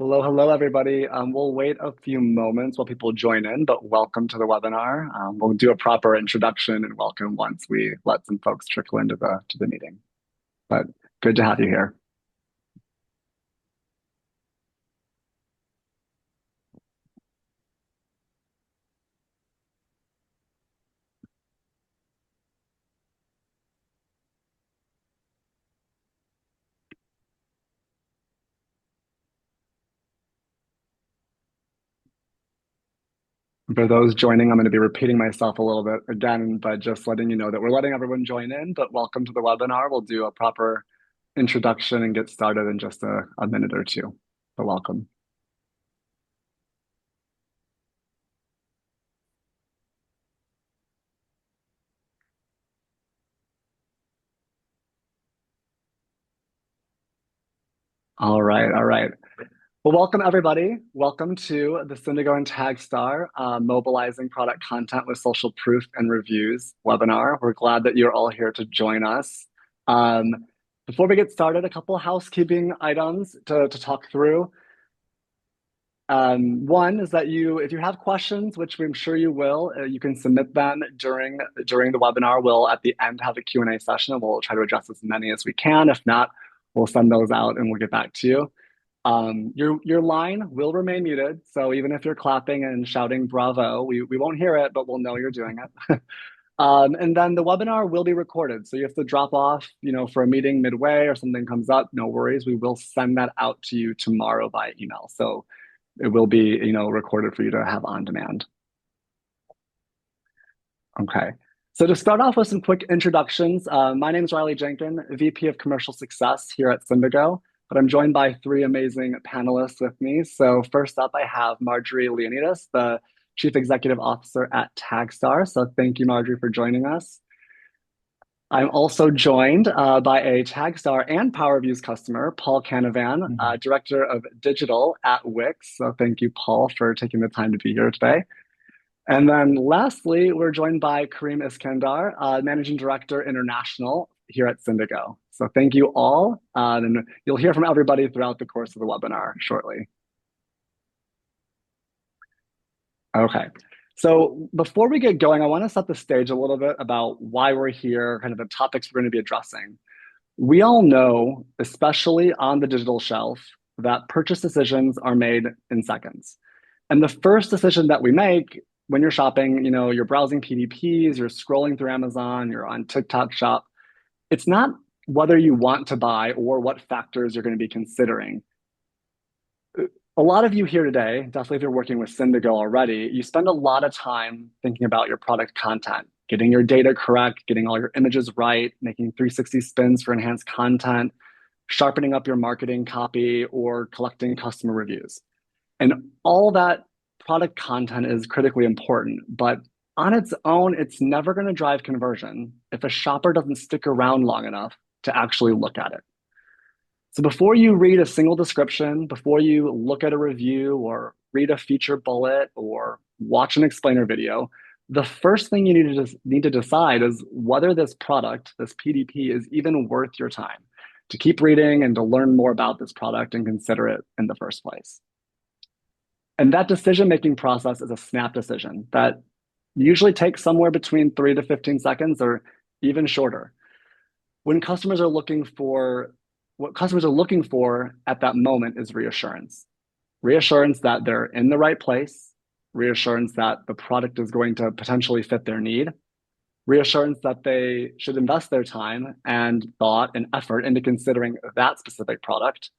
Hello, hello, everybody. We'll wait a few moments while people join in, but welcome to the webinar. We'll do a proper introduction and welcome once we let some folks trickle into the meeting. But good to have you here. For those joining, I'm going to be repeating myself a little bit again, but just letting you know that we're letting everyone join in, but welcome to the webinar. We'll do a proper introduction and get started in just a minute or two. But welcome. All right, all right. Well, welcome everybody. Welcome to the Syndigo and Taggstar Mobilizing Product Content with Social Proof and Reviews webinar. We're glad that you're all here to join us. Before we get started, a couple of housekeeping items to talk through. One is that if you have questions, which I'm sure you will, you can submit them during the webinar. We'll at the end have a Q&A session and we'll try to address as many as we can. If not, we'll send those out and we'll get back to you. Your line will remain muted, so even if you're clapping and shouting bravo, we won't hear it, but we'll know you're doing it. And then the webinar will be recorded, so you have to drop off, for a meeting midway or something comes up, no worries. We will send that out to you tomorrow by email, so it will be, recorded for you to have on demand. Okay. So to start off with some quick introductions, my name is Riley Jenkyn, VP of Commercial Success here at Syndigo, but I'm joined by three amazing panelists with me. So first up, I have Marjorie Leonidas, the Chief Executive Officer at Taggstar. So thank you, Marjorie, for joining us. I'm also joined by a Taggstar and PowerReviews customer, Paul Canavan, Director of Digital at Wickes. So thank you, Paul, for taking the time to be here today. And then lastly, we're joined by Karim Iskandar, Managing Director International here at Syndigo. So thank you all, and you'll hear from everybody throughout the course of the webinar shortly. Okay, so before we get going, I want to set the stage a little bit about why we're here, kind of the topics we're going to be addressing. We all know, especially on the digital shelf, that purchase decisions are made in seconds. And the first decision that we make when you're shopping, you're browsing PDPs, you're scrolling through Amazon, you're on TikTok Shop, it's not whether you want to buy or what factors you're going to be considering. A lot of you here today, definitely if you're working with Syndigo already, you spend a lot of time thinking about your product content, getting your data correct, getting all your images right, making 360 spins for enhanced content, sharpening up your marketing copy, or collecting customer reviews. And all that product content is critically important, but on its own, it's never going to drive conversion if a shopper doesn't stick around long enough to actually look at it. So before you read a single description, before you look at a review or read a feature bullet or watch an explainer video, the first thing you need to decide is whether this product, this PDP, is even worth your time to keep reading and to learn more about this product and consider it in the first place. And that decision-making process is a snap decision that usually takes somewhere between 3 to 15 seconds or even shorter. What customers are looking for at that moment is reassurance. Reassurance that they're in the right place, reassurance that the product is going to potentially fit their need, reassurance that they should invest their time and thought and effort into considering that specific product,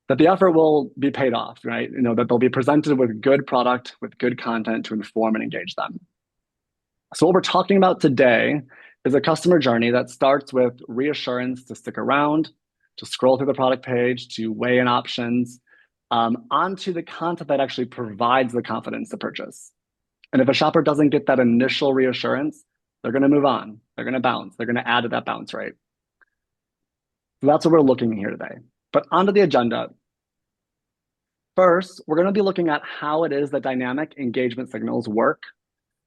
that the effort will be paid off, right? That they'll be presented with good product, with good content to inform and engage them. So what we're talking about today is a customer journey that starts with reassurance to stick around, to scroll through the product page, to weigh in options, onto the content that actually provides the confidence to purchase. And if a shopper doesn't get that initial reassurance, they're going to move on. They're going to bounce. They're going to add to that bounce rate. So that's what we're looking at here today. But onto the agenda. First, we're going to be looking at how it is that dynamic engagement signals work,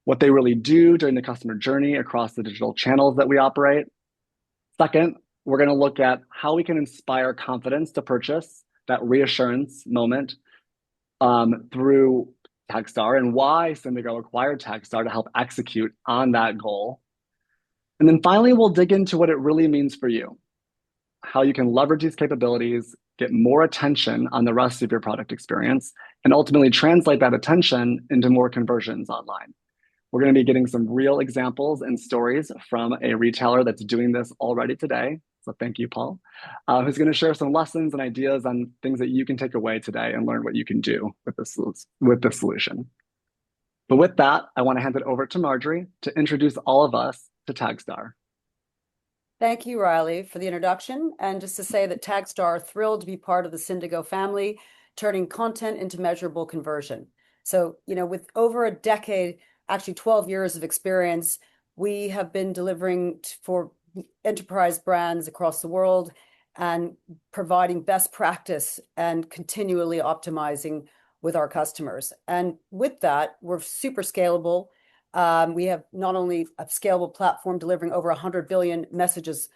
what they really do during the customer journey across the digital channels that we operate. Second, we're going to look at how we can inspire confidence to purchase that reassurance moment through Taggstar and why Syndigo acquired Taggstar to help execute on that goal. And then finally, we'll dig into what it really means for you, how you can leverage these capabilities, get more attention on the rest of your product experience, and ultimately translate that attention into more conversions online. We're going to be getting some real examples and stories from a retailer that's doing this already today. So thank you, Paul, who's going to share some lessons and ideas on things that you can take away today and learn what you can do with this solution. But with that, I want to hand it over to Marjorie to introduce all of us to Taggstar. Thank you, Riley, for the introduction. And just to say that Taggstar are thrilled to be part of the Syndigo family, turning content into measurable conversion. So, with over a decade, actually 12 years of experience, we have been delivering for enterprise brands across the world and providing best practice and continually optimizing with our customers. And with that, we're super scalable. We have not only a scalable platform delivering over 100 billion messages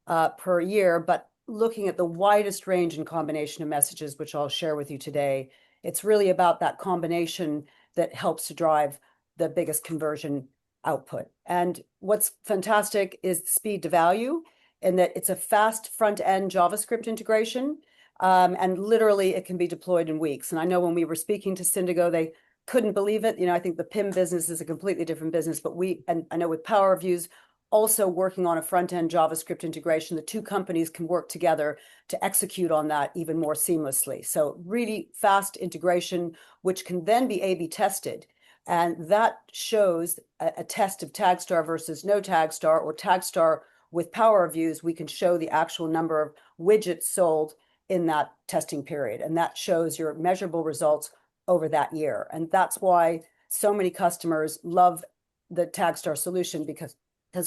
per year, but looking at the widest range and combination of messages, which I'll share with you today. It's really about that combination that helps to drive the biggest conversion output. And what's fantastic is the speed to value, and that it's a fast front-end JavaScript integration, and literally it can be deployed in weeks. And I know when we were speaking to Syndigo, they couldn't believe it. I think the PIM business is a completely different business, but and I know with PowerReviews, also working on a front-end JavaScript integration, the two companies can work together to execute on that even more seamlessly. So really fast integration, which can then be A/B tested. And that shows a test of Taggstar versus no Taggstar, or Taggstar with PowerReviews. We can show the actual number of widgets sold in that testing period. And that shows your measurable results over that year. And that's why so many customers love the Taggstar solution, because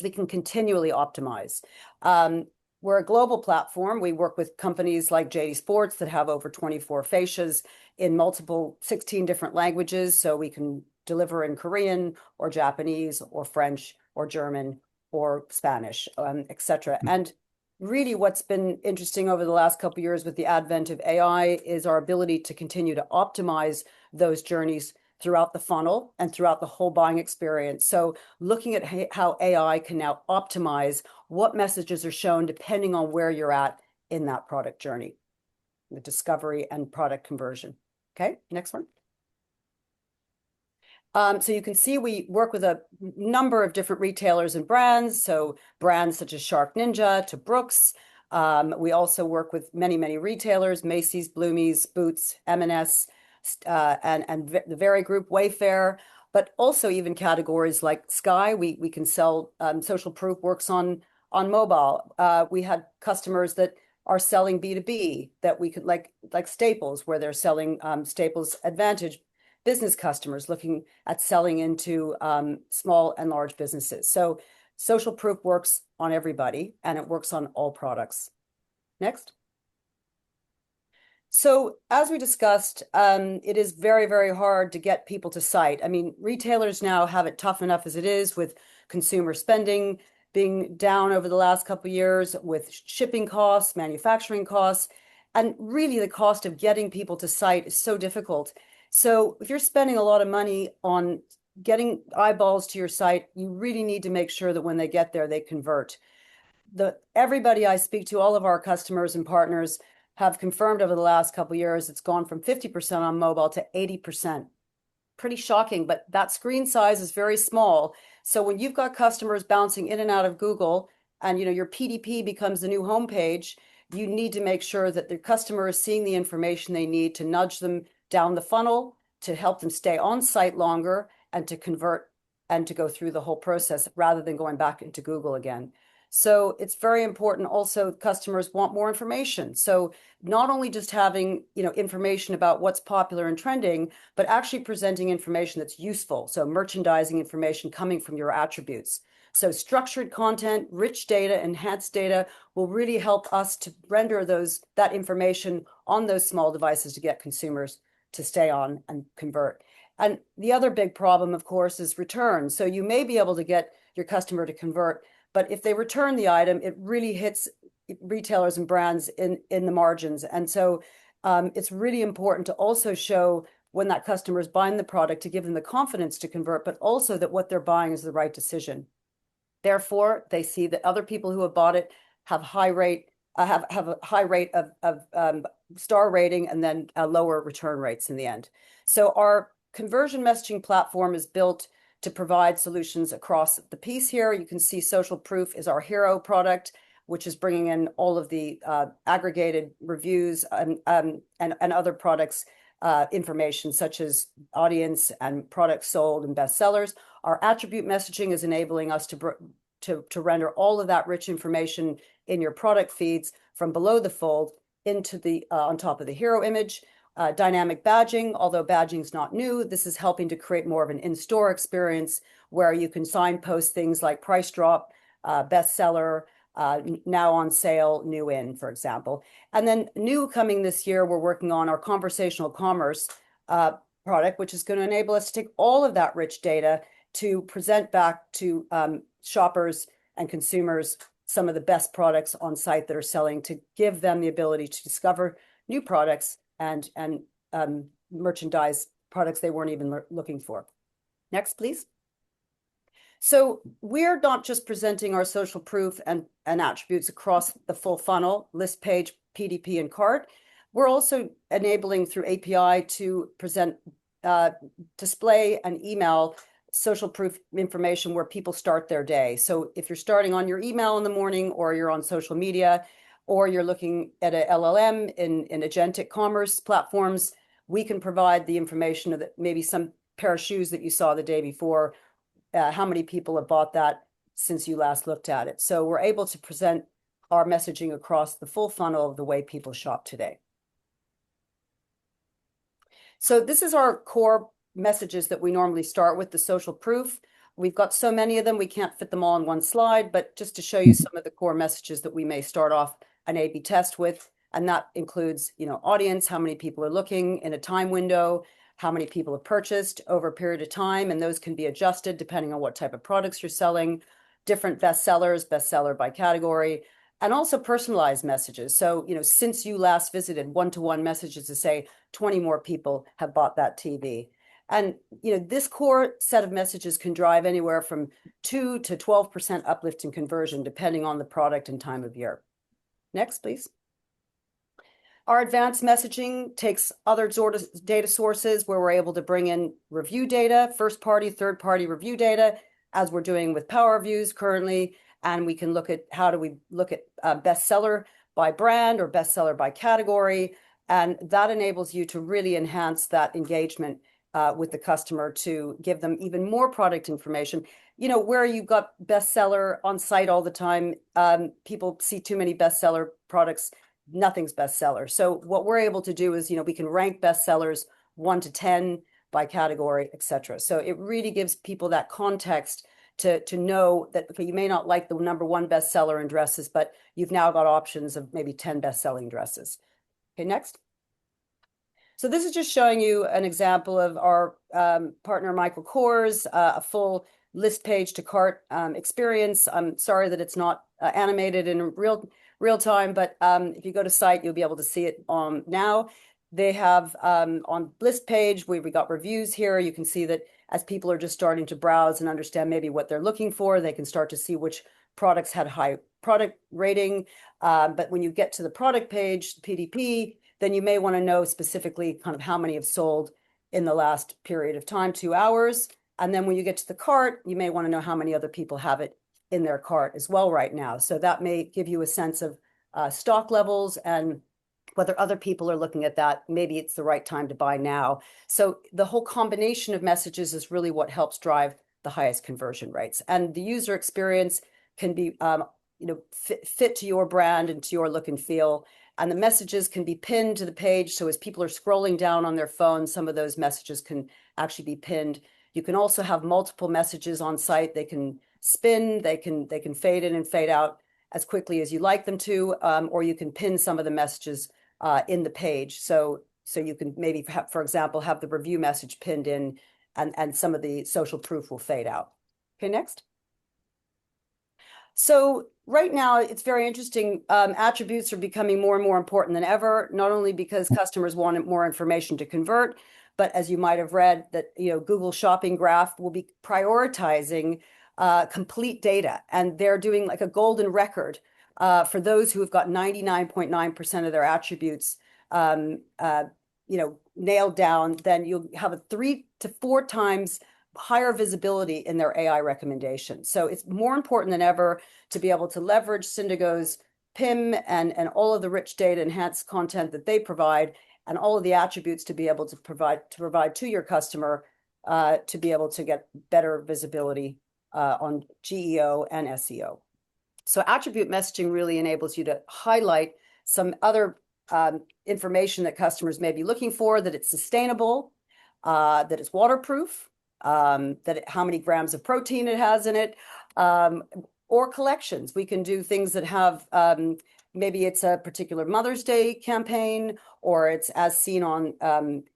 we can continually optimize. We're a global platform. We work with companies like JD Sports that have over 24 fascias in 16 different languages. So we can deliver in Korean or Japanese or French or German or Spanish, etc. And really what's been interesting over the last couple of years with the advent of AI is our ability to continue to optimize those journeys throughout the funnel and throughout the whole buying experience. So looking at how AI can now optimize what messages are shown depending on where you're at in that product journey, the discovery and product conversion. Okay, next one. So you can see we work with a number of different retailers and brands. So brands such as Shark Ninja to Brooks. We also work with many, many retailers: Macy's, Bloomies, Boots, M&S, and the Very Group, Wayfair, but also even categories like Sky. We can sell. Social Proof works on mobile. We had customers that are selling B2B that we could like Staples, where they're selling Staples Advantage. Business customers looking at selling into small and large businesses. So Social Proof works on everybody, and it works on all products. Next. So as we discussed, it is very, very hard to get people to site. I mean, retailers now have it tough enough as it is, with consumer spending being down over the last couple of years, with shipping costs, manufacturing costs, and really the cost of getting people to site is so difficult. So if you're spending a lot of money on getting eyeballs to your site, you really need to make sure that when they get there, they convert. Everybody I speak to, all of our customers and partners, have confirmed over the last couple of years, it's gone from 50% on mobile to 80%. Pretty shocking, but that screen size is very small. So when you've got customers bouncing in and out of Google, and your PDP becomes the new homepage, you need to make sure that the customer is seeing the information they need to nudge them down the funnel, to help them stay on site longer and to convert and to go through the whole process rather than going back into Google again. So it's very important. Also, customers want more information. So not only just having information about what's popular and trending, but actually presenting information that's useful. So merchandising information coming from your attributes. So structured content, rich data, enhanced data will really help us to render that information on those small devices to get consumers to stay on and convert. And the other big problem, of course, is return. So you may be able to get your customer to convert, but if they return the item, it really hits retailers and brands in the margins. And so It's really important to also show when that customer is buying the product to give them the confidence to convert, but also that what they're buying is the right decision. Therefore, they see that other people who have bought it have have a high rate of star rating and then lower return rates in the end. So our conversion messaging platform is built to provide solutions across the piece here. You can see Social Proof is our hero product, which is bringing in all of the aggregated reviews and other products information such as audience and products sold and bestsellers. Our attribute messaging is enabling us to render all of that rich information in your product feeds from below the fold into the on top of the hero image. Dynamic badging, although badging is not new, this is helping to create more of an in-store experience where you can signpost things like price drop, bestseller, now on sale, new in, for example. And then new coming this year, we're working on our conversational commerce product, which is going to enable us to take all of that rich data to present back to shoppers and consumers some of the best products on site that are selling, to give them the ability to discover new products and merchandise products they weren't even looking for. Next, please. So we're not just presenting our social proof and attributes across the full funnel, list page, PDP, and cart. We're also enabling through API to present, display, and email social proof information where people start their day. So if you're starting on your email in the morning, or you're on social media, or you're looking at a LLM in agentic commerce platforms, we can provide the information of maybe some pair of shoes that you saw the day before, how many people have bought that since you last looked at it. So we're able to present our messaging across the full funnel of the way people shop today. So this is our core messages that we normally start with, the social proof. We've got so many of them, we can't fit them all in one slide, but just to show you some of the core messages that we may start off an A/B test with. And that includes, audience, how many people are looking in a time window, how many people have purchased over a period of time, and those can be adjusted depending on what type of products you're selling, different bestsellers, bestseller by category, and also personalized messages. So, since you last visited, one-to-one messages to say 20 more people have bought that TV. And, this core set of messages can drive anywhere from 2 to 12% uplift in conversion, depending on the product and time of year. Next, please. Our advanced messaging takes other data sources where we're able to bring in review data, first-party, third-party review data, as we're doing with PowerReviews currently. And we can look at how do we look at bestseller by brand or bestseller by category. And that enables you to really enhance that engagement with the customer, to give them even more product information. Where you've got bestseller on site all the time, people see too many bestseller products, nothing's bestseller. So what we're able to do is, we can rank bestsellers 1 to 10 by category, etc. So it really gives people that context to know that, okay, you may not like the #1 bestseller in dresses, but you've now got options of maybe 10 best-selling dresses. Okay, next. So this is just showing you an example of our partner Michael Kors, a full list page to cart experience. I'm sorry that it's not animated in real time, but if you go to site, you'll be able to see it now. They have on list page, we got reviews here. You can see that as people are just starting to browse and understand maybe what they're looking for, they can start to see which products had high product rating. But when you get to the product page, PDP, then you may want to know specifically kind of how many have sold in the last period of time, 2 hours. And then when you get to the cart, you may want to know how many other people have it in their cart as well right now. So that may give you a sense of stock levels and whether other people are looking at that. Maybe it's the right time to buy now. So the whole combination of messages is really what helps drive the highest conversion rates. And the user experience can be fit to your brand and to your look and feel. And the messages can be pinned to the page. So as people are scrolling down on their phone, some of those messages can actually be pinned. You can also have multiple messages on site. They can spin, they can fade in and fade out as quickly as you like them to, or you can pin some of the messages in the page. So you can maybe, for example, have the review message pinned in, and some of the social proof will fade out. Okay, next. So right now, it's very interesting. Attributes are becoming more and more important than ever, not only because customers want more information to convert, but as you might have read, that Google Shopping Graph will be prioritizing complete data, and they're doing like a golden record for those who have got 99.9% of their attributes nailed down. Then you'll have a 3 to 4 times higher visibility in their AI recommendations. So it's more important than ever to be able to leverage Syndigo's PIM and all of the rich data enhanced content that they provide, and all of the attributes to be able to provide to your customer to be able to get better visibility on GEO and SEO. So attribute messaging really enables you to highlight some other information that customers may be looking for, that it's sustainable, that it's waterproof, how many grams of protein it has in it, or collections. We can do things that have maybe it's a particular Mother's Day campaign, or it's as seen on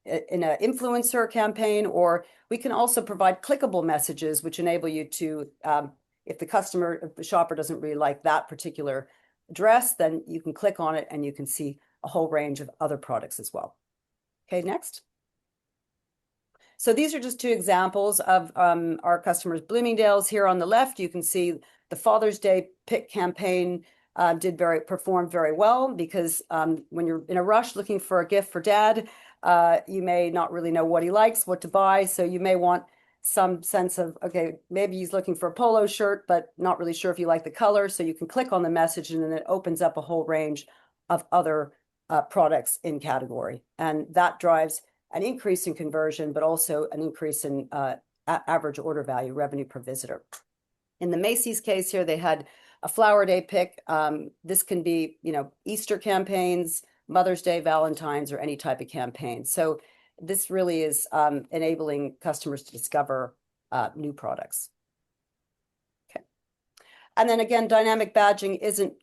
in an influencer campaign, or we can also provide clickable messages which enable you to, if the shopper doesn't really like that particular dress, then you can click on it and you can see a whole range of other products as well. Okay, next. So these are just 2 examples of our customers. Bloomingdale's here on the left, you can see the Father's Day pick campaign performed very well, because when you're in a rush looking for a gift for dad, you may not really know what he likes, what to buy. So you may want some sense of, okay, maybe he's looking for a polo shirt, but not really sure if you like the color. So you can click on the message and then it opens up a whole range of other products in category. And that drives an increase in conversion, but also an increase in average order value, revenue per visitor. In the Macy's case here, they had a Flower Day pick. This can be, Easter campaigns, Mother's Day, Valentine's, or any type of campaign. So this really is enabling customers to discover new products. Okay. And then again, dynamic badging isn't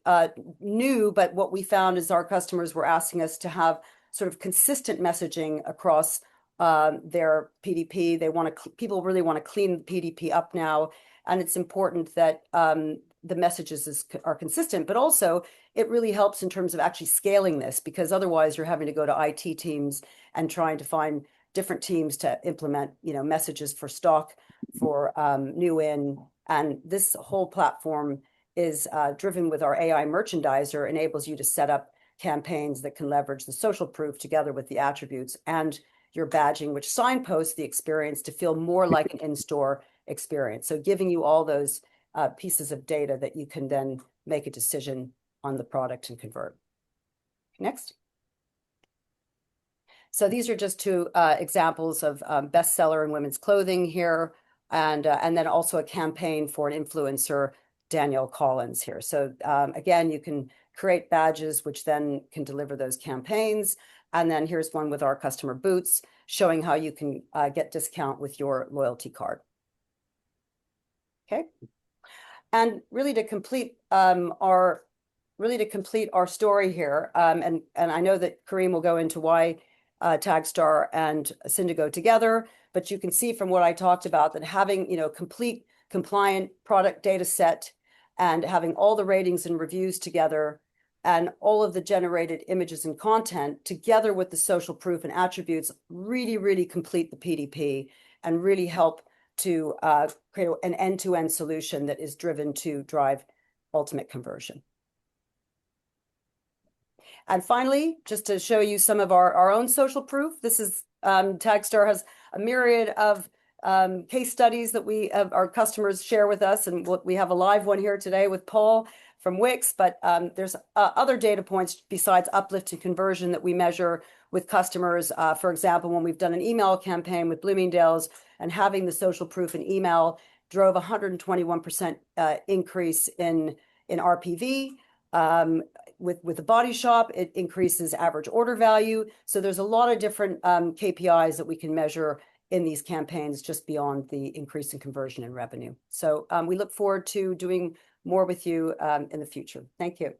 new, but what we found is our customers were asking us to have sort of consistent messaging across their PDP. People really want to clean the PDP up now, and it's important that the messages are consistent, but also it really helps in terms of actually scaling this, because otherwise you're having to go to IT teams and trying to find different teams to implement, messages for stock, for new in. And this whole platform is driven with our AI merchandiser, enables you to set up campaigns that can leverage the social proof together with the attributes and your badging, which signposts the experience to feel more like an in-store experience. So giving you all those pieces of data that you can then make a decision on the product and convert. Next. So these are just 2 examples of bestseller in women's clothing here, and then also a campaign for an influencer, Danielle Collins here. So again, you can create badges which then can deliver those campaigns. And then here's one with our customer Boots, showing how you can get discount with your loyalty card. Okay. And really to complete our story here, and I know that Karim will go into why Taggstar and Syndigo together, but you can see from what I talked about that having complete compliant product data set and having all the ratings and reviews together and all of the generated images and content together with the social proof and attributes really complete the PDP and really help to create an end-to-end solution that is driven to drive ultimate conversion. And finally, just to show you some of our own social proof, this is Taggstar has a myriad of case studies that our customers share with us, and we have a live one here today with Paul from Wickes, but there's other data points besides uplift and conversion that we measure with customers. For example, when we've done an email campaign with Bloomingdale's, and having the social proof in email drove 121% increase in RPV. With the Body Shop, it increases average order value. So there's a lot of different KPIs that we can measure in these campaigns just beyond the increase in conversion and revenue. So we look forward to doing more with you in the future. Thank you.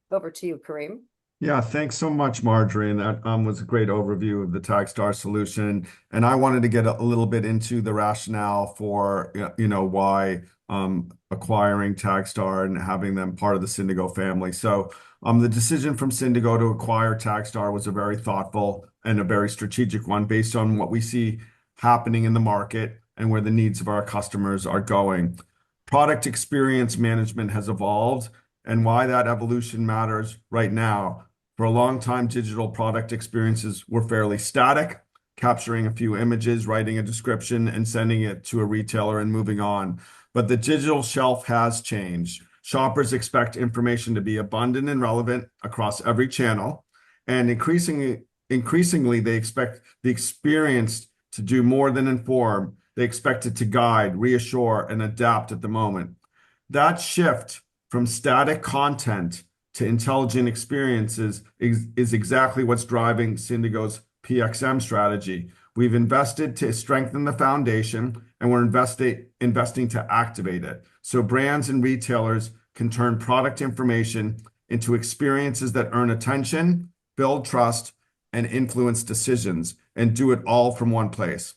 Over to you, Karim. Yeah, thanks so much, Marjorie. And that was a great overview of the Taggstar solution. And I wanted to get a little bit into the rationale for, why acquiring Taggstar and having them part of the Syndigo family. So the decision from Syndigo to acquire Taggstar was a very thoughtful and a very strategic one based on what we see happening in the market and where the needs of our customers are going. Product experience management has evolved, and why that evolution matters right now. For a long time, digital product experiences were fairly static, capturing a few images, writing a description, and sending it to a retailer and moving on. But the digital shelf has changed. Shoppers expect information to be abundant and relevant across every channel, and increasingly, they expect the experience to do more than inform. They expect it to guide, reassure, and adapt at the moment. That shift from static content to intelligent experiences is exactly what's driving Syndigo's PXM strategy. We've invested to strengthen the foundation, and we're investing to activate it. So brands and retailers can turn product information into experiences that earn attention, build trust, and influence decisions, and do it all from one place.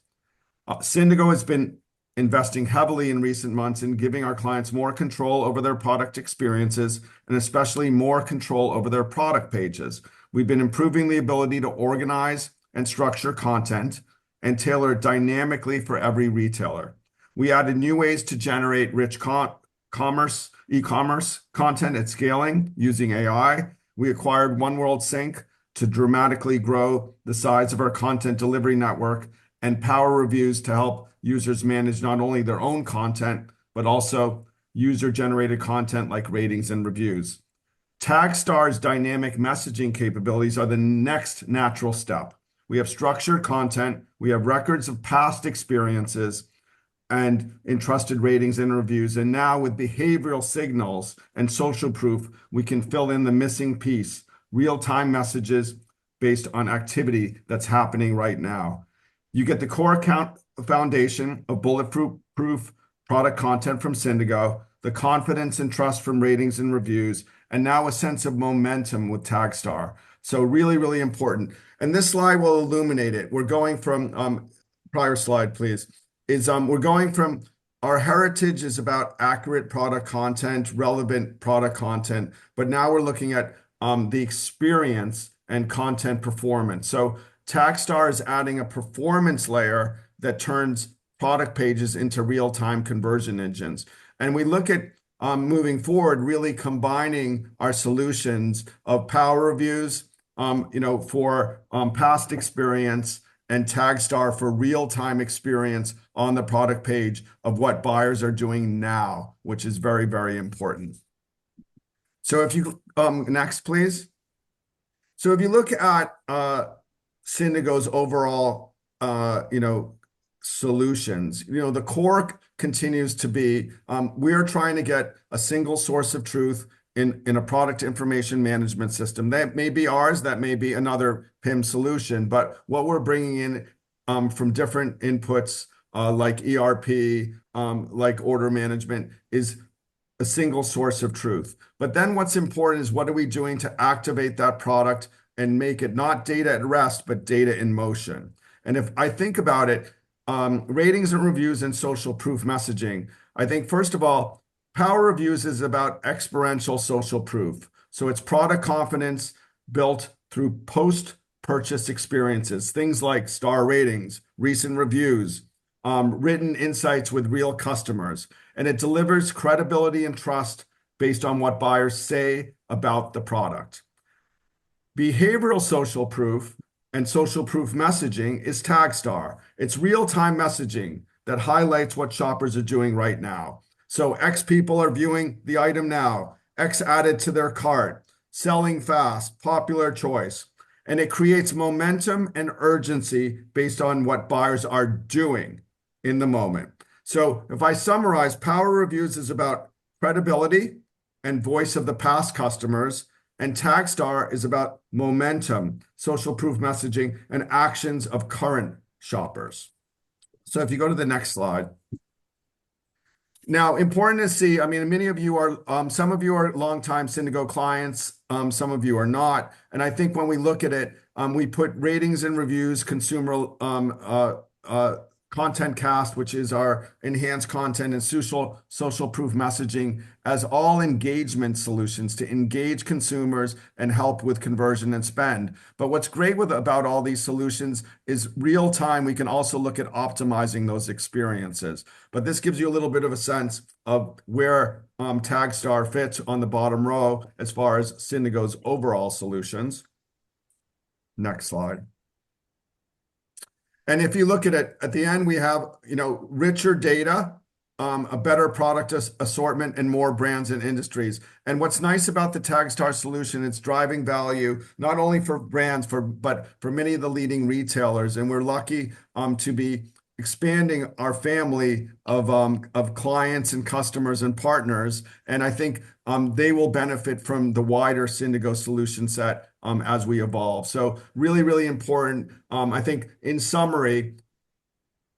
Syndigo has been investing heavily in recent months in giving our clients more control over their product experiences and especially more control over their product pages. We've been improving the ability to organize and structure content and tailor it dynamically for every retailer. We added new ways to generate rich e-commerce content at scaling using AI. We acquired One World Sync to dramatically grow the size of our content delivery network, and PowerReviews to help users manage not only their own content, but also user-generated content like ratings and reviews. Taggstar's dynamic messaging capabilities are the next natural step. We have structured content, we have records of past experiences, and entrusted ratings and reviews. And now with behavioral signals and social proof, we can fill in the missing piece, real-time messages based on activity that's happening right now. You get the core account foundation of bulletproof product content from Syndigo, the confidence and trust from ratings and reviews, and now a sense of momentum with Taggstar. So really, really important. And this slide will illuminate it. We're going from, prior slide, please, we're going from our heritage is about accurate product content, relevant product content, but now we're looking at the experience and content performance. So Taggstar is adding a performance layer that turns product pages into real-time conversion engines. And we look at moving forward, really combining our solutions of PowerReviews, for past experience, and Taggstar for real-time experience on the product page of what buyers are doing now, which is very, very important. So if you next, please. So if you look at Syndigo's overall, solutions, the core continues to be we're trying to get a single source of truth in a product information management system. That may be ours, that may be another PIM solution, but what we're bringing in from different inputs like ERP, like order management, is a single source of truth. But then what's important is what are we doing to activate that product and make it not data at rest, but data in motion. And if I think about it, ratings and reviews and social proof messaging, I think first of all, PowerReviews is about experiential social proof. So it's product confidence built through post-purchase experiences, things like star ratings, recent reviews, written insights with real customers. And it delivers credibility and trust based on what buyers say about the product. Behavioral social proof and social proof messaging is Taggstar. It's real-time messaging that highlights what shoppers are doing right now. So X people are viewing the item now, X added to their cart, selling fast, popular choice. And it creates momentum and urgency based on what buyers are doing in the moment. So if I summarize, PowerReviews is about credibility and voice of the past customers, and Taggstar is about momentum, social proof messaging, and actions of current shoppers. So if you go to the next slide. Now, important to see, I mean, many of you are, some of you are longtime Syndigo clients, some of you are not. And I think when we look at it, we put ratings and reviews, consumer content cast, which is our enhanced content and social proof messaging, as all engagement solutions to engage consumers and help with conversion and spend. But what's great about all these solutions is real time. We can also look at optimizing those experiences. But this gives you a little bit of a sense of where Taggstar fits on the bottom row as far as Syndigo's overall solutions. Next slide. And if you look at it, at the end, we have, richer data, a better product assortment, and more brands and industries. And what's nice about the Taggstar solution, it's driving value, not only for brands, but for many of the leading retailers. And we're lucky to be expanding our family of clients and customers and partners. And I think they will benefit from the wider Syndigo solution set as we evolve. So really, really important. I think in summary,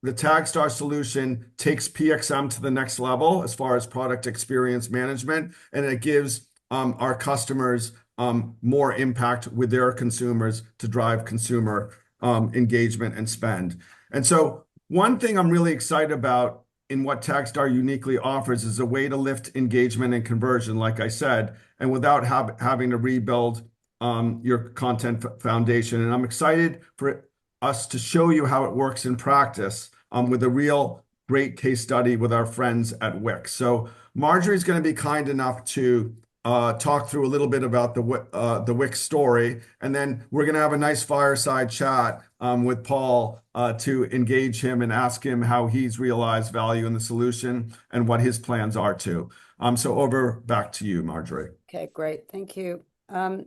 the Taggstar solution takes PXM to the next level as far as product experience management, and it gives our customers more impact with their consumers to drive consumer engagement and spend. And so one thing I'm really excited about in what Taggstar uniquely offers is a way to lift engagement and conversion, like I said, and without having to rebuild your content foundation. And I'm excited for us to show you how it works in practice with a real great case study with our friends at Wickes. So Marjorie's going to be kind enough to talk through a little bit about the Wickes story, and then we're going to have a nice fireside chat with Paul to engage him and ask him how he's realized value in the solution and what his plans are too. So back to you, Marjorie. Okay, great. Thank you.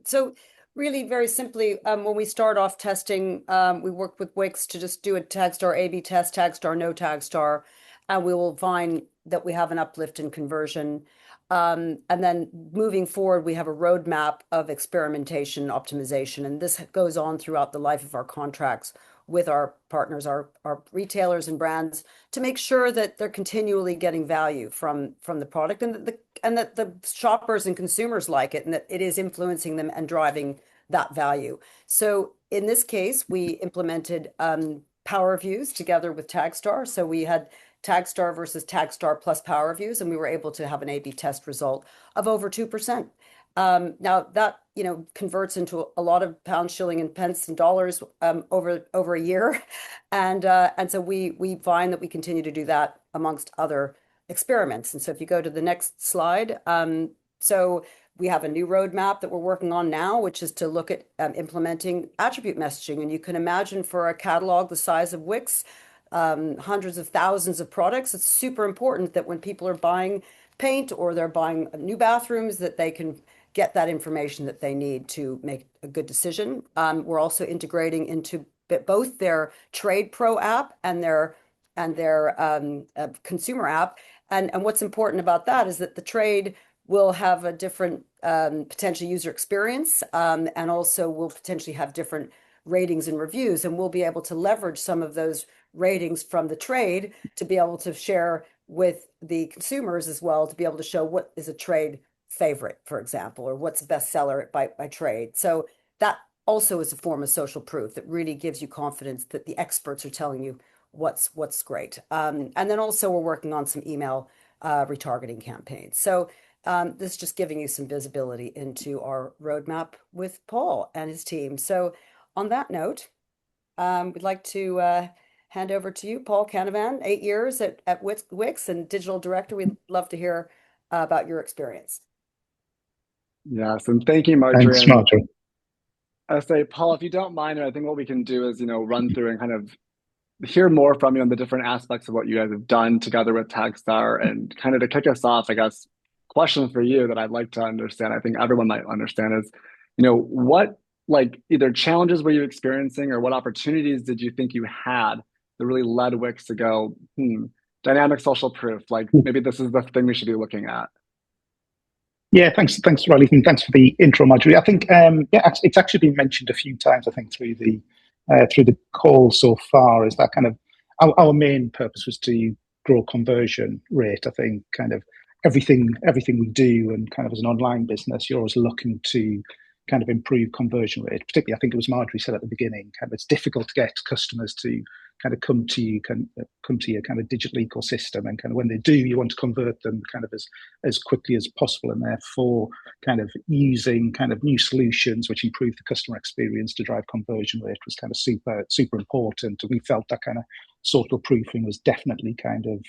So really very simply, when we start off testing, we work with Wickes to just do a Taggstar A/B test, Taggstar, no Taggstar, and we will find that we have an uplift in conversion. And then moving forward, we have a roadmap of experimentation, optimization, and this goes on throughout the life of our contracts with our partners, our retailers and brands, to make sure that they're continually getting value from the product, and that the shoppers and consumers like it, and that it is influencing them and driving that value. So in this case, we implemented PowerReviews together with Taggstar. So we had Taggstar versus Taggstar plus PowerReviews, and we were able to have an A/B test result of over 2%. Now that converts into a lot of pounds, shilling, and pence and dollars over a year, and so we find that we continue to do that amongst other experiments. And so if you go to the next slide, so we have a new roadmap that we're working on now, which is to look at implementing attribute messaging. And you can imagine for a catalog the size of Wickes, hundreds of thousands of products, it's super important that when people are buying paint or they're buying new bathrooms, that they can get that information that they need to make a good decision. We're also integrating into both their Trade Pro app and their consumer app. And what's important about that is that the trade will have a different potential user experience, and also will potentially have different ratings and reviews, and we'll be able to leverage some of those ratings from the trade to be able to share with the consumers as well, to be able to show what is a trade favorite, for example, or what's a bestseller by trade. So that also is a form of social proof that really gives you confidence that the experts are telling you what's great. And then also we're working on some email retargeting campaigns. So this is just giving you some visibility into our roadmap with Paul and his team. So on that note, we'd like to hand over to you, Paul Canavan, 8 years at Wickes and digital director. We'd love to hear about your experience. Yes, and thank you, Marjorie. Thanks, Marjorie. I say, Paul, if you don't mind, I think what we can do is, run through and kind of hear more from you on the different aspects of what you guys have done together with Taggstar, and kind of to kick us off, I guess, question for you that I'd like to understand, I think everyone might understand is, what either challenges were you experiencing, or what opportunities did you think you had that really led Wickes to go, dynamic social proof, maybe this is the thing we should be looking at? Yeah, thanks, Riley, and thanks for the intro, Marjorie. I think it's actually been mentioned a few times, I think, through the call so far, is that kind of our main purpose was to grow conversion rate. I think kind of everything we do, and kind of as an online business, you're always looking to kind of improve conversion rate. Particularly, I think it was Marjorie said at the beginning, kind of it's difficult to get customers to kind of come to your kind of digital ecosystem, and kind of when they do, you want to convert them kind of as quickly as possible, and therefore kind of using kind of new solutions which improve the customer experience to drive conversion rate was kind of super important. And we felt that kind of social proofing was definitely kind of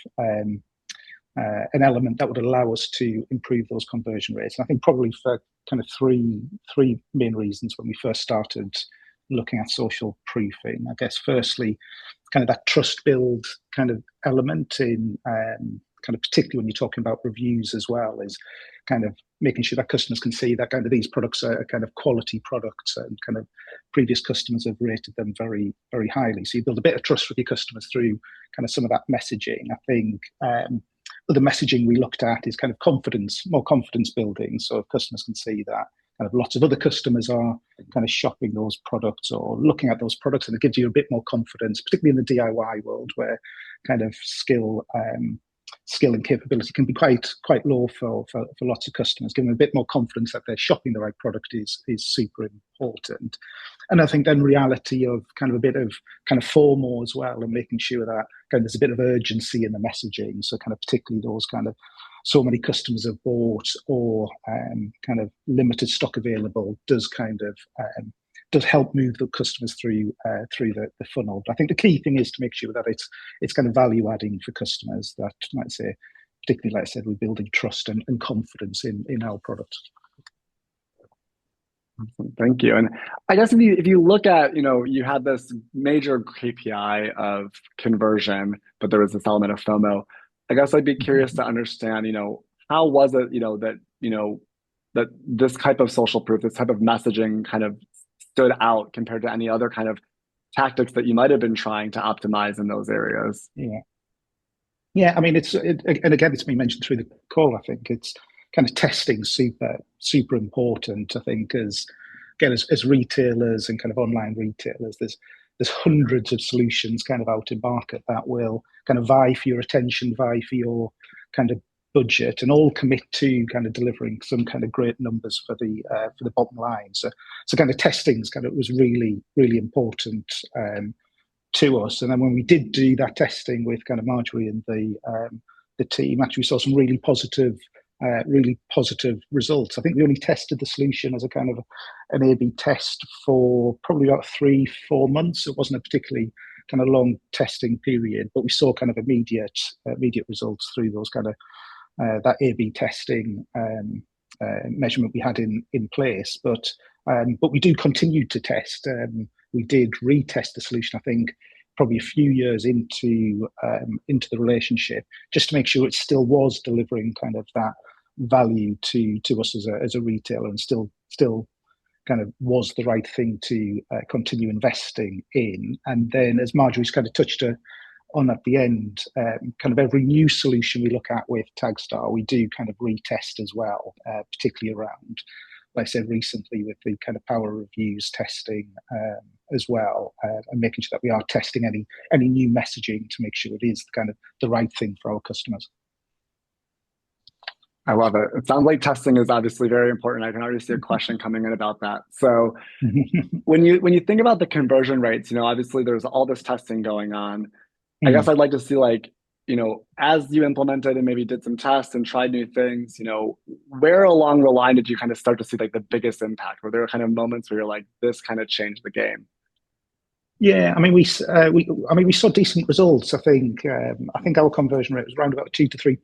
an element that would allow us to improve those conversion rates. And I think probably for kind of three main reasons when we first started looking at social proofing. I guess firstly, kind of that trust build kind of element in kind of particularly when you're talking about reviews as well, is kind of making sure that customers can see that kind of these products are kind of quality products, and kind of previous customers have rated them very, very highly. So you build a bit of trust with your customers through kind of some of that messaging. I think other messaging we looked at is kind of more confidence building. So if customers can see that kind of lots of other customers are kind of shopping those products or looking at those products, and it gives you a bit more confidence, particularly in the DIY world where kind of skill and capability can be quite low for lots of customers. Giving them a bit more confidence that they're shopping the right product is super important. And I think then reality of kind of a bit of kind of FOMO as well, and making sure that kind of there's a bit of urgency in the messaging. So kind of particularly those kind of so many customers have bought, or kind of limited stock available, does kind of does help move the customers through the funnel. But I think the key thing is to make sure that it's kind of value adding for customers. That might say, particularly like I said, we're building trust and confidence in our product. Thank you. And I guess if you look at, you had this major KPI of conversion, but there was this element of FOMO. I guess I'd be curious to understand, how was it, that this type of social proof, this type of messaging kind of stood out compared to any other kind of tactics that you might have been trying to optimize in those areas? Yeah. I mean, and again, it's been mentioned through the call. I think it's kind of testing super important. I think as retailers and kind of online retailers, there's hundreds of solutions kind of out in market that will kind of vie for your attention, vie for your kind of budget, and all commit to kind of delivering some kind of great numbers for the bottom line. So kind of testing was really, really important to us. And then when we did do that testing with kind of Marjorie and the team, actually we saw some really positive results. I think we only tested the solution as a kind of an A/B test for probably about 3-4 months. It wasn't a particularly kind of long testing period, but we saw kind of immediate results through those kind of that A/B testing measurement we had in place. But we do continue to test. We did retest the solution, I think, probably a few years into the relationship, just to make sure it still was delivering kind of that value to us as a retailer, and still kind of was the right thing to continue investing in. And then, as Marjorie's kind of touched on at the end, kind of every new solution we look at with Taggstar, we do kind of retest as well, particularly around, like I said recently, with the kind of PowerReviews testing as well, and making sure that we are testing any new messaging to make sure it is kind of the right thing for our customers. I love it. It sounds like testing is obviously very important. I can already see a question coming in about that. So when you think about the conversion rates, obviously there's all this testing going on. I guess I'd like to see, like, as you implemented and maybe did some tests and tried new things, where along the line did you kind of start to see like the biggest impact? Were there kind of moments where you're like, this kind of changed the game? Yeah, I mean, we saw decent results. I think our conversion rate was around about 2 to 3%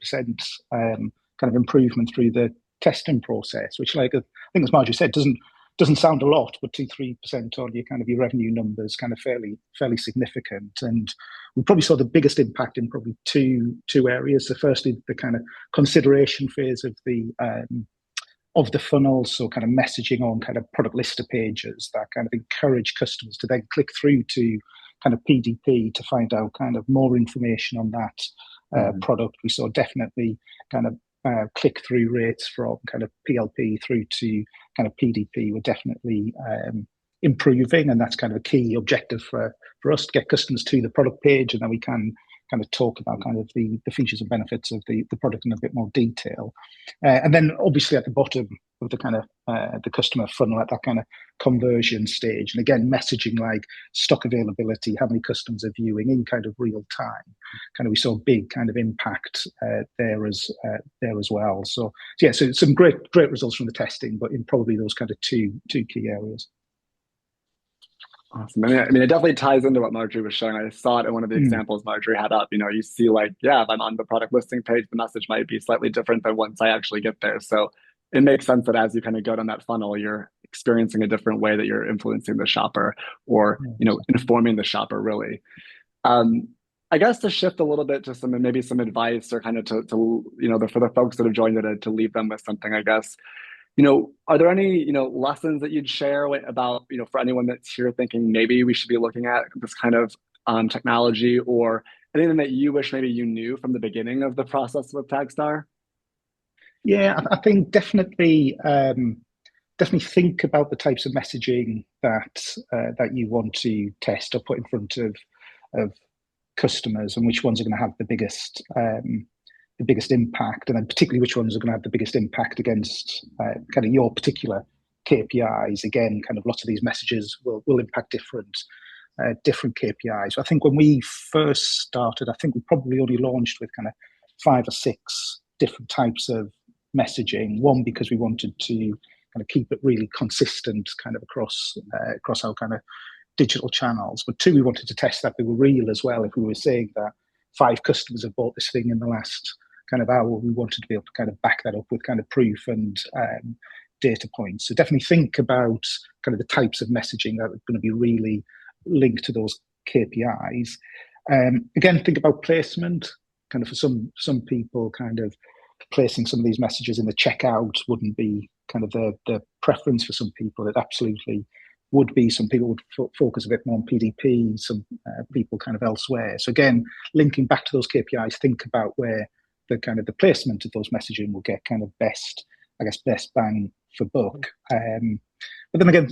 kind of improvement through the testing process, which, like I think as Marjorie said, doesn't sound a lot, but 2-3% on your revenue numbers kind of fairly significant. And we probably saw the biggest impact in probably two areas. So firstly, the kind of consideration phase of the funnel, so kind of messaging on kind of product lister pages that kind of encourage customers to then click through to kind of PDP to find out kind of more information on that product. We saw definitely kind of click-through rates from kind of PLP through to kind of PDP were definitely improving, and that's kind of a key objective for us to get customers to the product page, and then we can kind of talk about kind of the features and benefits of the product in a bit more detail. And then obviously at the bottom of the kind of the customer funnel at that kind of conversion stage. And again, messaging like stock availability, how many customers are viewing in kind of real time. Kind of we saw big kind of impact there as well. So yeah, so some great results from the testing, but in probably those kind of two key areas. Awesome. I mean, it definitely ties into what Marjorie was showing. I saw it in one of the examples Marjorie had up. You see like, yeah, if I'm on the product listing page, the message might be slightly different than once I actually get there. So it makes sense that as you kind of go down that funnel, you're experiencing a different way that you're influencing the shopper or, informing the shopper really. I guess to shift a little bit to maybe some advice or kind of to for the folks that have joined it to leave them with something, I guess. Are there any, lessons that you'd share about, for anyone that's here thinking maybe we should be looking at this kind of technology, or anything that you wish maybe you knew from the beginning of the process with Taggstar? Yeah, I think definitely think about the types of messaging that you want to test or put in front of customers, and which ones are going to have the biggest impact, and then particularly which ones are going to have the biggest impact against kind of your particular KPIs. Again, kind of lots of these messages will impact different KPIs. So I think when we first started, I think we probably only launched with kind of 5 or 6 different types of messaging. One, because we wanted to kind of keep it really consistent kind of across our kind of digital channels. But 2, we wanted to test that they were real as well. If we were saying that 5 customers have bought this thing in the last kind of hour, we wanted to be able to kind of back that up with kind of proof and data points. So definitely think about kind of the types of messaging that are going to be really linked to those KPIs. Again, think about placement. Kind of for some people, kind of placing some of these messages in the checkout wouldn't be kind of the preference. For some people, it absolutely would be. Some people would focus a bit more on PDP, some people kind of elsewhere. So again, linking back to those KPIs, think about where the kind of the placement of those messaging will get kind of best bang for buck. But then again,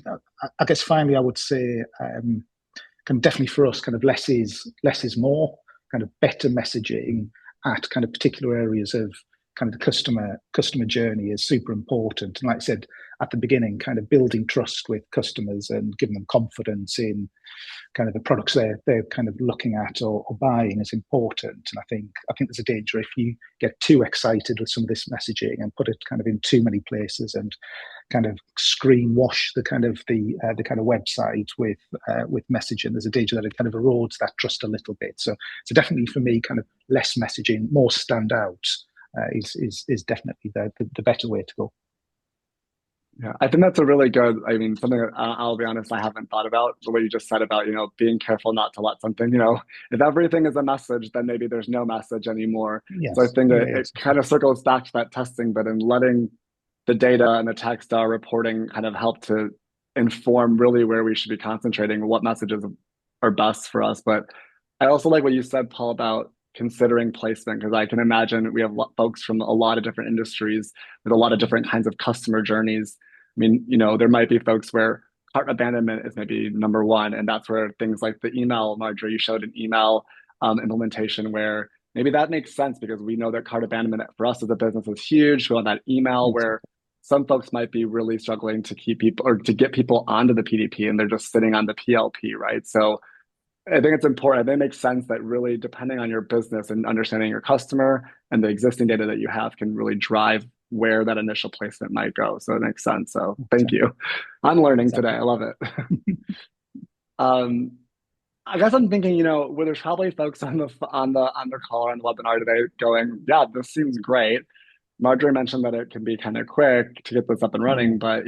I guess finally, I would say kind of definitely for us, kind of less is more. Kind of better messaging at kind of particular areas of kind of the customer journey is super important. And like I said at the beginning, kind of building trust with customers and giving them confidence in kind of the products they're kind of looking at or buying is important. And I think there's a danger if you get too excited with some of this messaging and put it kind of in too many places and kind of screen wash the kind of website with messaging. There's a danger that it kind of erodes that trust a little bit. So definitely for me, kind of less messaging, more stand out is definitely the better way to go. Yeah, I think that's a really good, something that I'll be honest, I haven't thought about the way you just said about, being careful not to let something, if everything is a message, then maybe there's no message anymore. Yes. So I think that it kind of circles back to that testing, but in letting the data and the Taggstar reporting kind of help to inform really where we should be concentrating, what messages are best for us. But I also like what you said, Paul, about considering placement, because I can imagine we have folks from a lot of different industries with a lot of different kinds of customer journeys. There might be folks where cart abandonment is maybe number one, and that's where things like the email, Marjorie, you showed an email implementation where maybe that makes sense because we know that cart abandonment for us as a business is huge. We want that email where some folks might be really struggling to keep people or to get people onto the PDP and they're just sitting on the PLP, right? So I think it's important. I think it makes sense that really depending on your business and understanding your customer and the existing data that you have can really drive where that initial placement might go. So it makes sense. So thank you. I'm learning today. I love it. I guess I'm thinking, where there's probably folks on the call or on the webinar today going, yeah, this seems great. Marjorie mentioned that it can be kind of quick to get this up and running, but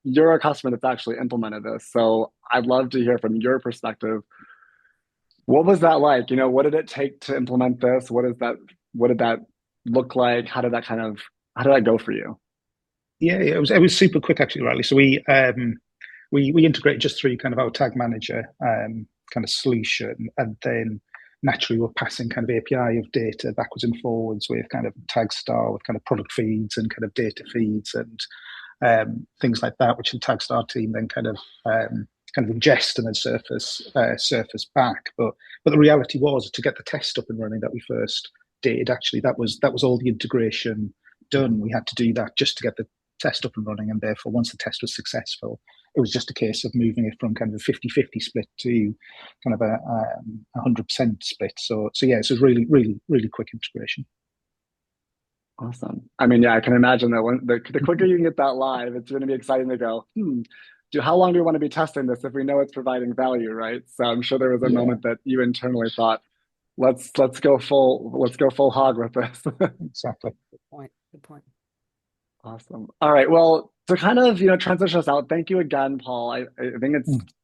you're a customer that's actually implemented this. So I'd love to hear from your perspective. What was that like? What did it take to implement this? What did that look like? How did that go for you? Yeah, it was super quick actually, Riley. So we integrated just through kind of our tag manager kind of solution, and then naturally we're passing kind of API of data backwards and forwards with kind of Taggstar with kind of product feeds and kind of data feeds and things like that, which the Taggstar team then kind of kind of ingest and then surface back. But the reality was, to get the test up and running that we first did, actually that was all the integration done. We had to do that just to get the test up and running, and therefore once the test was successful, it was just a case of moving it from kind of a 50-50 split to kind of a 100% split. So yeah, it was really quick integration. Awesome. I mean, yeah, I can imagine that when the quicker you can get that live, it's going to be exciting to go, how long do we want to be testing this if we know it's providing value, right? So I'm sure there was a moment that you internally thought, let's go full hog with this. Exactly. Good point. Awesome. All right. Well, to kind of transition us out, thank you again, Paul.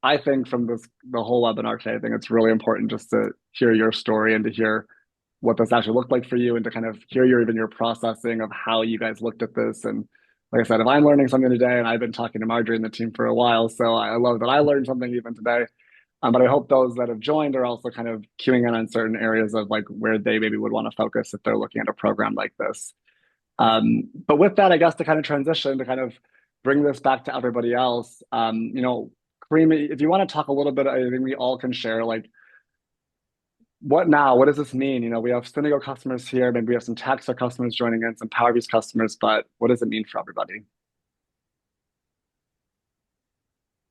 I think from the whole webinar today, I think it's really important just to hear your story and to hear what this actually looked like for you, and to kind of hear your processing of how you guys looked at this. And like I said, if I'm learning something today, and I've been talking to Marjorie and the team for a while, so I love that I learned something even today. But I hope those that have joined are also kind of queuing in on certain areas of like where they maybe would want to focus if they're looking at a program like this. But with that, I guess to kind of transition to kind of bring this back to everybody else, Karim, if you want to talk a little bit, I think we all can share like, what now? What does this mean? We have Syndigo customers here, maybe we have some Taggstar customers joining in, some PowerReviews customers, but what does it mean for everybody?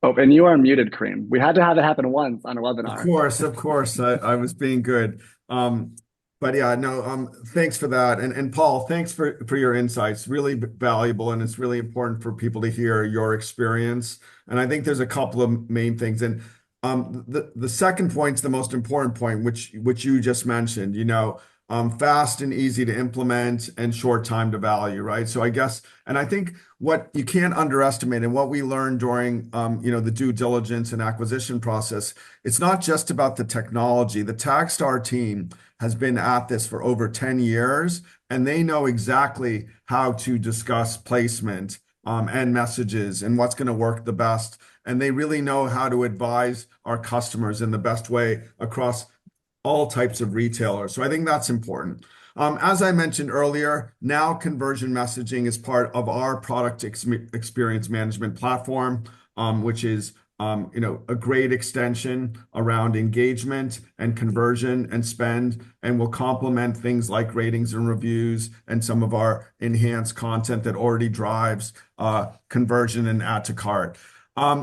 Oh, and you are muted, Karim. We had to have it happen once on a webinar. Of course. I was being good. But yeah, no, thanks for that. And Paul, thanks for your insights. Really valuable, and it's really important for people to hear your experience. And I think there's a couple of main things. And the second point's the most important point, which you just mentioned, fast and easy to implement and short time to value, right? So I guess, and I think what you can't underestimate, and what we learned during, the due diligence and acquisition process, it's not just about the technology. The Taggstar team has been at this for over 10 years, and they know exactly how to discuss placement and messages and what's going to work the best. And they really know how to advise our customers in the best way across all types of retailers. So I think that's important. As I mentioned earlier, now conversion messaging is part of our product experience management platform, which is a great extension around engagement and conversion and spend, and will complement things like ratings and reviews and some of our enhanced content that already drives conversion and add to cart.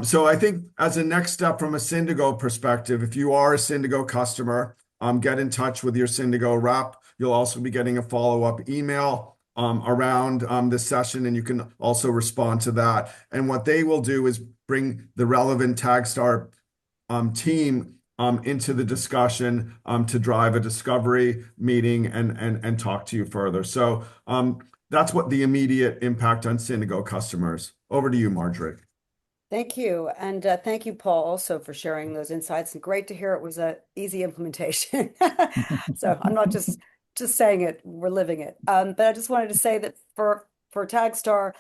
So I think as a next step from a Syndigo perspective, if you are a Syndigo customer, get in touch with your Syndigo rep. You'll also be getting a follow-up email around this session, and you can also respond to that. And what they will do is bring the relevant Taggstar team into the discussion to drive a discovery meeting and talk to you further. So that's what the immediate impact on Syndigo customers. Over to you, Marjorie. Thank you. And thank you, Paul, also for sharing those insights. And great to hear it was an easy implementation. So I'm not just saying it, we're living it. But I just wanted to say that for Taggstar,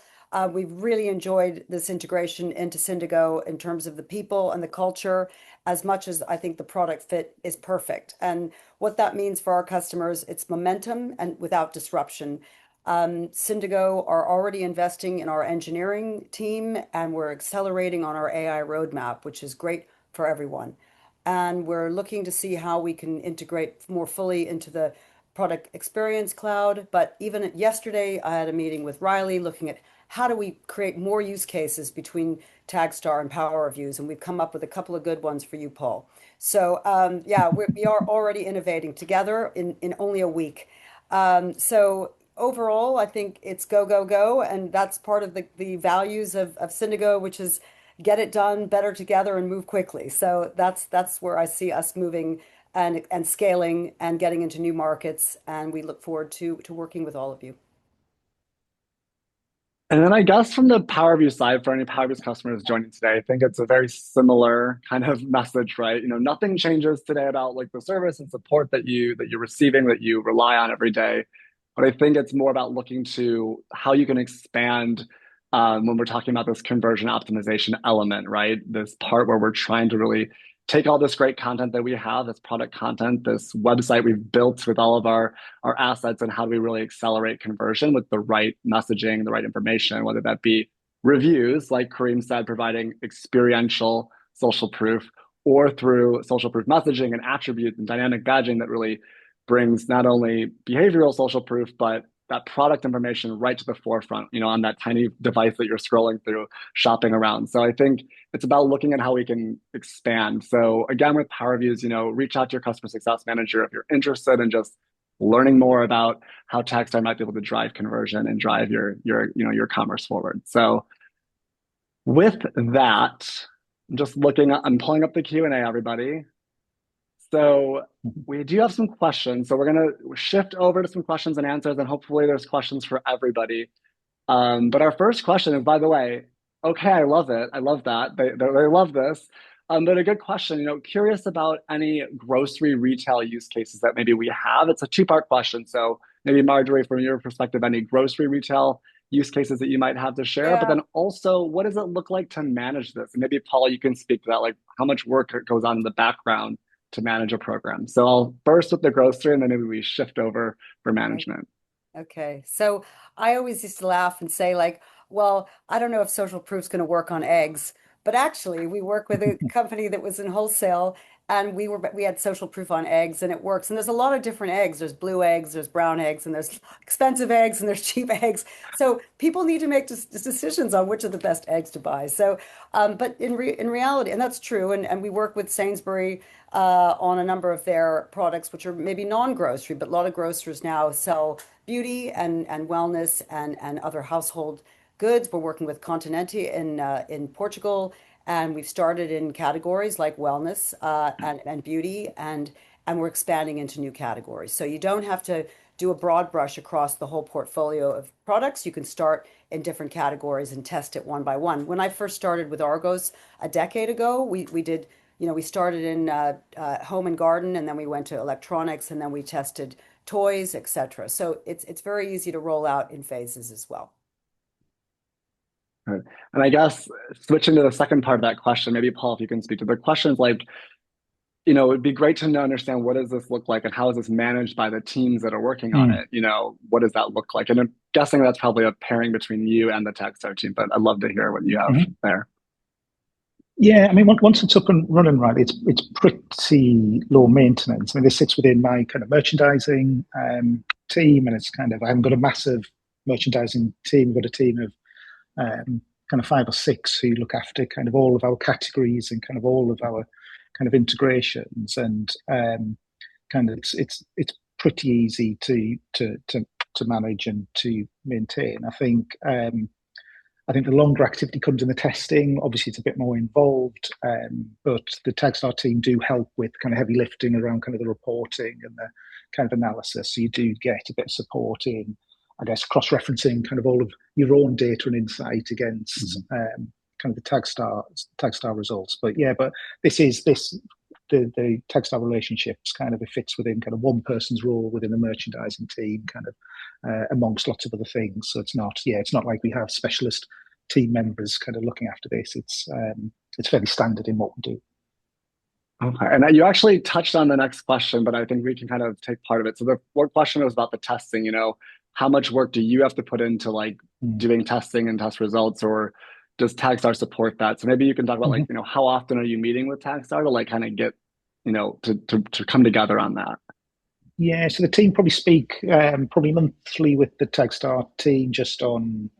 we've really enjoyed this integration into Syndigo in terms of the people and the culture, as much as I think the product fit is perfect. And what that means for our customers, it's momentum and without disruption. Syndigo are already investing in our engineering team, and we're accelerating on our AI roadmap, which is great for everyone. And we're looking to see how we can integrate more fully into the product experience cloud. But even yesterday, I had a meeting with Riley looking at how do we create more use cases between Taggstar and PowerReviews, and we've come up with a couple of good ones for you, Paul. So yeah, we are already innovating together in only a week. So overall, I think it's go, go, go. And that's part of the values of Syndigo, which is get it done better together and move quickly. So that's where I see us moving and scaling and getting into new markets. And we look forward to working with all of you. And then I guess from the PowerView side, for any PowerViews customers joining today, I think it's a very similar kind of message, right? Nothing changes today about like the service and support that you're receiving, that you rely on every day. But I think it's more about looking to how you can expand when we're talking about this conversion optimization element, right? This part where we're trying to really take all this great content that we have, this product content, this website we've built with all of our assets, and how do we really accelerate conversion with the right messaging, the right information, whether that be reviews, like Karim said, providing experiential social proof, or through social proof messaging and attributes and dynamic badging that really brings not only behavioral social proof, but that product information right to the forefront, on that tiny device that you're scrolling through, shopping around. So I think it's about looking at how we can expand. So again, with PowerReviews, reach out to your customer success manager if you're interested in just learning more about how Taggstar might be able to drive conversion and drive your commerce forward. So with that, I'm pulling up the Q&A, everybody. So we do have some questions. So we're going to shift over to some questions and answers, and hopefully there's questions for everybody. But our first question is, by the way, okay, I love it. I love that. They love this. But a good question, curious about any grocery retail use cases that maybe we have. It's a two-part question. So maybe Marjorie, from your perspective, any grocery retail use cases that you might have to share, but then also what does it look like to manage this? And maybe Paul, you can speak to that, like how much work goes on in the background to manage a program. So I'll burst with the grocery and then maybe we shift over for management. Okay. So I always used to laugh and say like, well, I don't know if social proof's going to work on eggs, but actually we work with a company that was in wholesale and we had social proof on eggs and it works. And there's a lot of different eggs. There's blue eggs, there's brown eggs, and there's expensive eggs and there's cheap eggs. So people need to make decisions on which are the best eggs to buy. So, but in reality, and that's true, and we work with Sainsbury on a number of their products, which are maybe non-grocery, but a lot of grocers now sell beauty and wellness and other household goods. We're working with Continente in Portugal, and we've started in categories like wellness and beauty, and we're expanding into new categories. So you don't have to do a broad brush across the whole portfolio of products. You can start in different categories and test it one by one. When I first started with Argos a decade ago, we did, we started in home and garden, and then we went to electronics, and then we tested toys, etc. So it's very easy to roll out in phases as well. Right. And I guess switching to the second part of that question, maybe Paul, if you can speak to the questions like, it'd be great to understand what does this look like and how is this managed by the teams that are working on it? What does that look like? And I'm guessing that's probably a pairing between you and the Taggstar team, but I'd love to hear what you have there. Yeah, I mean, once it's up and running, right, it's pretty low maintenance. I mean, this sits within my kind of merchandising team, and it's kind of, I haven't got a massive merchandising team. We've got a team of kind of 5 or 6 who look after kind of all of our categories and kind of all of our kind of integrations, and kind of it's pretty easy to manage and to maintain. I think the longer activity comes in the testing. Obviously, it's a bit more involved, but the Taggstar team do help with kind of heavy lifting around kind of the reporting and the kind of analysis. So you do get a bit of support in, I guess, cross-referencing kind of all of your own data and insight against kind of the Taggstar results. But yeah, but the Taggstar relationships kind of, it fits within kind of one person's role within the merchandising team, kind of amongst lots of other things. So it's not like we have specialist team members kind of looking after this. It's fairly standard in what we do. Okay, and you actually touched on the next question, but I think we can kind of take part of it. So the one question was about the testing. How much work do you have to put into like doing testing and test results, or does Taggstar support that? So maybe you can talk about like, how often are you meeting with Taggstar to like kind of get, to come together on that? Yeah, so the team probably speak probably monthly with the Taggstar team just on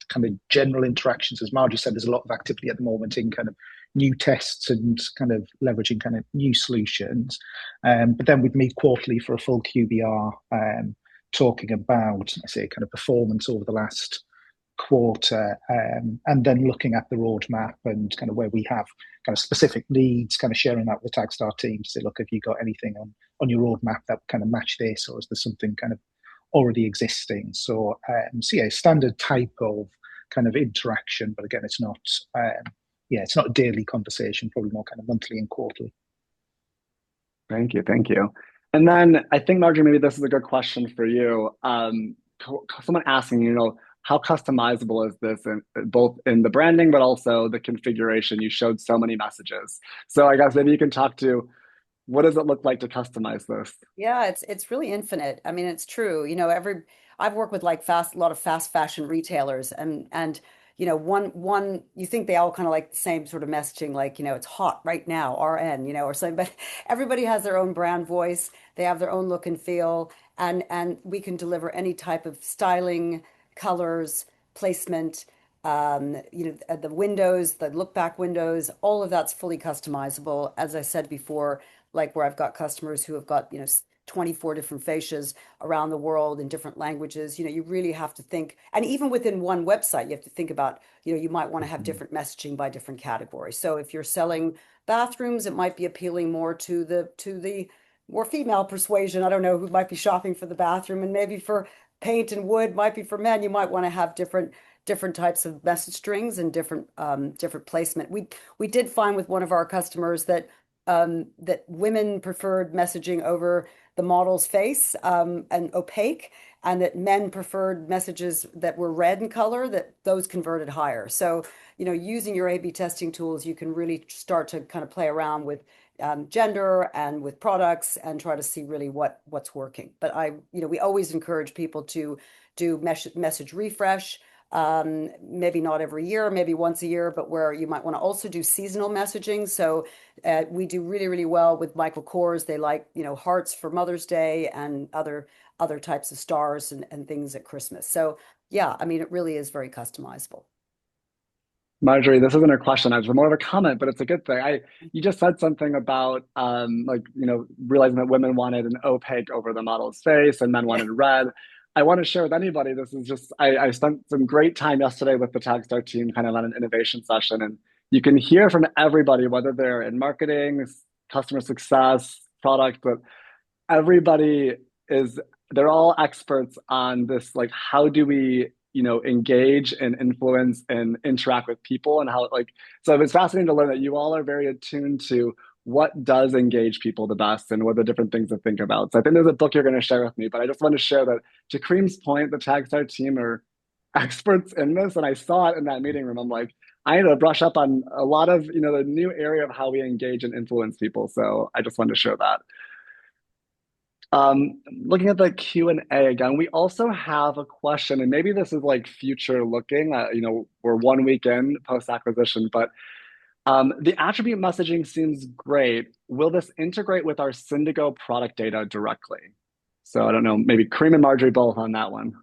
kind of general interactions. As Marjorie said, there's a lot of activity at the moment in kind of new tests and kind of leveraging kind of new solutions. But then we'd meet quarterly for a full QBR, talking about, I say, kind of performance over the last quarter, and then looking at the roadmap and kind of where we have kind of specific needs, kind of sharing that with the Taggstar team to say, look, have you got anything on your roadmap that kind of match this, or is there something kind of already existing? So yeah, standard type of kind of interaction, but again, it's not it's not a daily conversation, probably more kind of monthly and quarterly. Thank you. And then I think, Marjorie, maybe this is a good question for you. Someone asking, how customizable is this, both in the branding, but also the configuration? You showed so many messages. So I guess maybe you can talk to, what does it look like to customize this? Yeah, it's really infinite. I mean, it's true. I've worked with like a lot of fast fashion retailers, and one, you think they all kind of like the same sort of messaging, like, it's hot right now, RN, or something, but everybody has their own brand voice. They have their own look and feel, and we can deliver any type of styling, colors, placement, the windows, the look back windows, all of that's fully customizable. As I said before, like where I've got customers who have got, 24 different fascias around the world in different languages. You really have to think, and even within one website, you have to think about, you might want to have different messaging by different categories. So if you're selling bathrooms, it might be appealing more to the more female persuasion. I don't know who might be shopping for the bathroom, and maybe for paint and wood might be for men. You might want to have different types of message strings and different placement. We did find with one of our customers that that women preferred messaging over the model's face and opaque, and that men preferred messages that were red in color, that those converted higher. So, using your A/B testing tools, you can really start to kind of play around with gender and with products and try to see really what's working. But we always encourage people to do message refresh, maybe not every year, maybe once a year, but where you might want to also do seasonal messaging. So we do really, really well with Michael Kors. They like, hearts for Mother's Day and other types of stars and things at Christmas. So yeah, I mean, it really is very customizable. Marjorie, this isn't a question. It's more of a comment, but it's a good thing. You just said something about realizing that women wanted an opaque over the model's face and men Yeah. wanted red. I want to share with anybody. This is just I spent some great time yesterday with the Taggstar team, kind of on an innovation session, and you can hear from everybody, whether they're in marketing, customer success, product, but everybody is they're all experts on this, like, how do we engage and influence and interact with people, and how, like, so it's fascinating to learn that you all are very attuned to what does engage people the best and what are the different things to think about. So I think there's a book you're going to share with me, but I just want to share that, to Karim's point, the Taggstar team are experts in this, and I saw it in that meeting room. I'm like, I need to brush up on a lot of the new area of how we engage and influence people. So I just wanted to share that. Looking at the Q&A again, we also have a question, and maybe this is like future looking. We're 1 week in post acquisition, but the attribute messaging seems great. Will this integrate with our Syndigo product data directly? So I don't know, maybe Karim and Marjorie both on that one.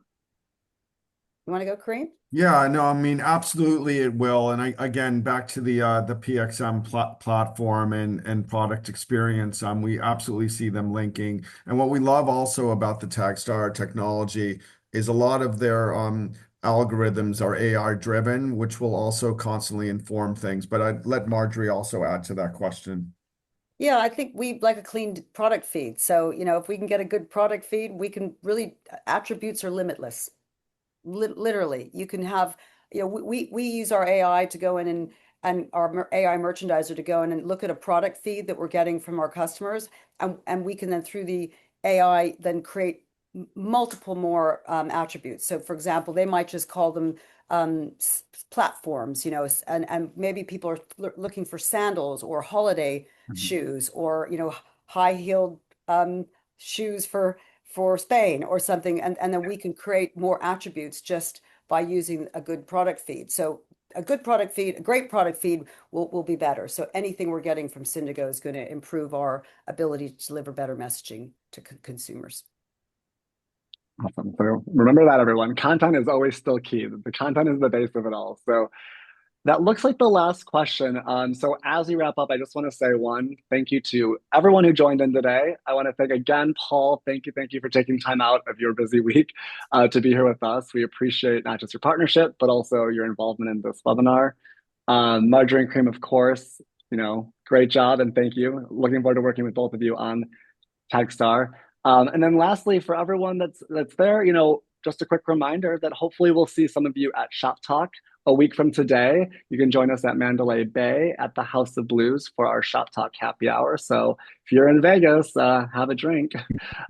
You want to go, Karim? Yeah, no, I mean, absolutely it will. And again, back to the PXM platform and product experience, we absolutely see them linking. And what we love also about the Taggstar technology is a lot of their algorithms are AI driven, which will also constantly inform things. But I'd let Marjorie also add to that question. Yeah, I think we like a clean product feed. So, if we can get a good product feed, we can really, attributes are limitless. Literally, you can have, we use our AI to go in and our AI merchandiser to go in and look at a product feed that we're getting from our customers, and we can then, through the AI, then create multiple more attributes. So for example, they might just call them platforms, and maybe people are looking for sandals or holiday shoes, or high-heeled shoes for Spain or something, and then we can create more attributes just by using a good product feed. So a good product feed, a great product feed will be better. So anything we're getting from Syndigo is going to improve our ability to deliver better messaging to consumers. Awesome. So remember that, everyone. Content is always still key. The content is the base of it all. So that looks like the last question. So as we wrap up, I just want to say thank you to everyone who joined in today. I want to thank again, Paul. Thank you for taking time out of your busy week to be here with us. We appreciate not just your partnership, but also your involvement in this webinar. Marjorie and Karim, of course, great job, and thank you. Looking forward to working with both of you on Taggstar. And then lastly, for everyone that's there, just a quick reminder that hopefully we'll see some of you at Shop Talk a week from today. You can join us at Mandalay Bay at the House of Blues for our Shop Talk happy hour. So if you're in Vegas, have a drink.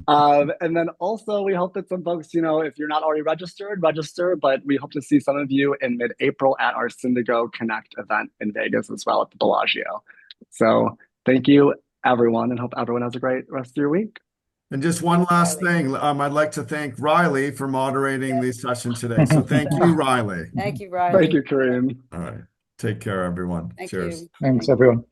And then also we hope that some folks, if you're not already register, but we hope to see some of you in mid-April at our Syndigo Connect event in Vegas as well at the Bellagio. So thank you, everyone, and hope everyone has a great rest of your week. And just one last Riley. thing, I'd like to thank Riley for moderating the Yes. session today. So thank you, Riley. Thank you, Thank Riley. you, Karim. All right. Take care, everyone. Thank Cheers. you. Thanks, Thank you. everyone.